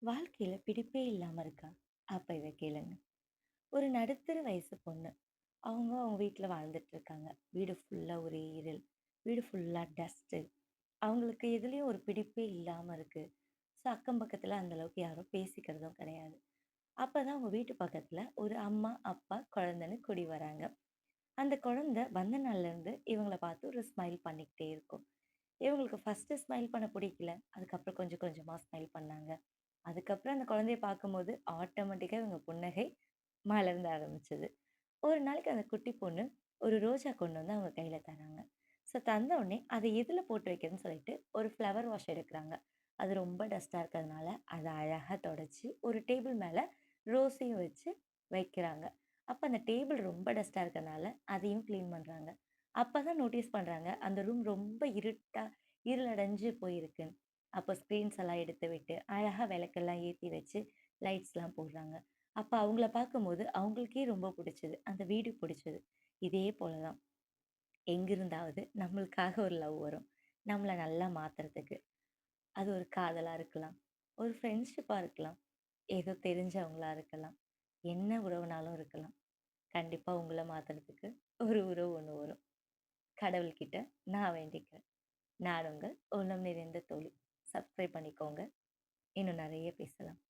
வாழ்க்கையில பிடிப்பே இல்லாம இருக்கா? அப்ப இத கேளுங்க. ஒரு நடுத்தர வயசு பொண்ணு. அவங்க வீட்ல வாழ்ந்துட்டு இருக்காங்க. வீடு ஃபுல்லா ஒரே இருள். வீடு ஃபுல்லா டஸ்ட்டு. அவங்களுக்கு எதுலயும் ஒரு பிடிப்பே இல்லாம இருக்கு. ஸோ அக்கம் பக்கத்துல அந்த அளவுக்கு யாரும் பேசிக்கிறதும் கிடையாது. அப்பதான் அவங்க வீட்டு பக்கத்துல ஒரு அம்மா, அப்பா, குழந்தைன்னு கூடி வராங்க. அந்த குழந்தை வந்த நாள்லருந்து இவங்கள பார்த்து ஒரு ஸ்மைல் பண்ணிக்கிட்டே இருக்கும். இவங்களுக்கு ஃபர்ஸ்ட்டு ஸ்மைல் பண்ண புடிக்கல. அதுக்கப்புறம் கொஞ்சம் கொஞ்சமா ஸ்மைல் பண்ணாங்க. அதுக்கப்புறம் அந்த குழந்தைய பார்க்கும்போது ஆட்டோமேட்டிக்கா இவங்க புன்னகை மலர்ந்த ஆரம்பிச்சது. ஒரு நாளைக்கு அந்த குட்டி பொண்ணு ஒரு ரோஜா கொண்டு வந்து அவங்க கையில தராங்க. ஸோ தந்த உடனே அத எதுல போட்டு வைக்கிறதுன்னு சொல்லிட்டு ஒரு ஃப்ளவர் வாஷ் எடுக்குறாங்க. அது ரொம்ப டஸ்ட்டா இருக்கிறதுனால அத அழகா தொடச்சு ஒரு டேபிள் மேல ரோஸையும் வச்சு வைக்கிறாங்க. அப்ப அந்த டேபிள் ரொம்ப டஸ்ட்டா இருக்கறனால அதையும் கிளீன் பண்றாங்க. அப்பதான் நோட்டீஸ் பண்றாங்க அந்த ரூம் ரொம்ப இருட்டா இருளடைஞ்சு போயிருக்குன்னு. அப்போ ஸ்க்ரீன்ஸ் எல்லாம் எடுத்து விட்டு அழகா விளக்கெல்லாம் ஏத்தி வச்சு லைட்ஸ்லாம் போடுறாங்க. அப்ப அவங்கள பார்க்கும்போது அவங்களுக்கே ரொம்ப புடிச்சது. அந்த வீடு புடிச்சது. இதே போல தான் எங்கிருந்தாவது நம்மளுக்காக ஒரு லவ் வரும். நம்மள நல்லா மாத்துறதுக்கு. அது ஒரு காதலா இருக்கலாம். ஒரு ஃப்ரெண்ட்ஷிப்பா இருக்கலாம். ஏதோ தெரிஞ்சவங்களா இருக்கலாம். என்ன உறவுனாலும் இருக்கலாம். கண்டிப்பா உங்கள மாத்துறதுக்கு ஒரு உறவு ஒண்ணு வரும். கடவுள்கிட்ட நான் வேண்டிக்கிறேன். நான் உங்கள் உள்ளம் நிறைந்த தோழி. சப்ஸ்கிரைப் பண்ணிக்கோங்க. இன்னும் நெறைய பேசலாம்.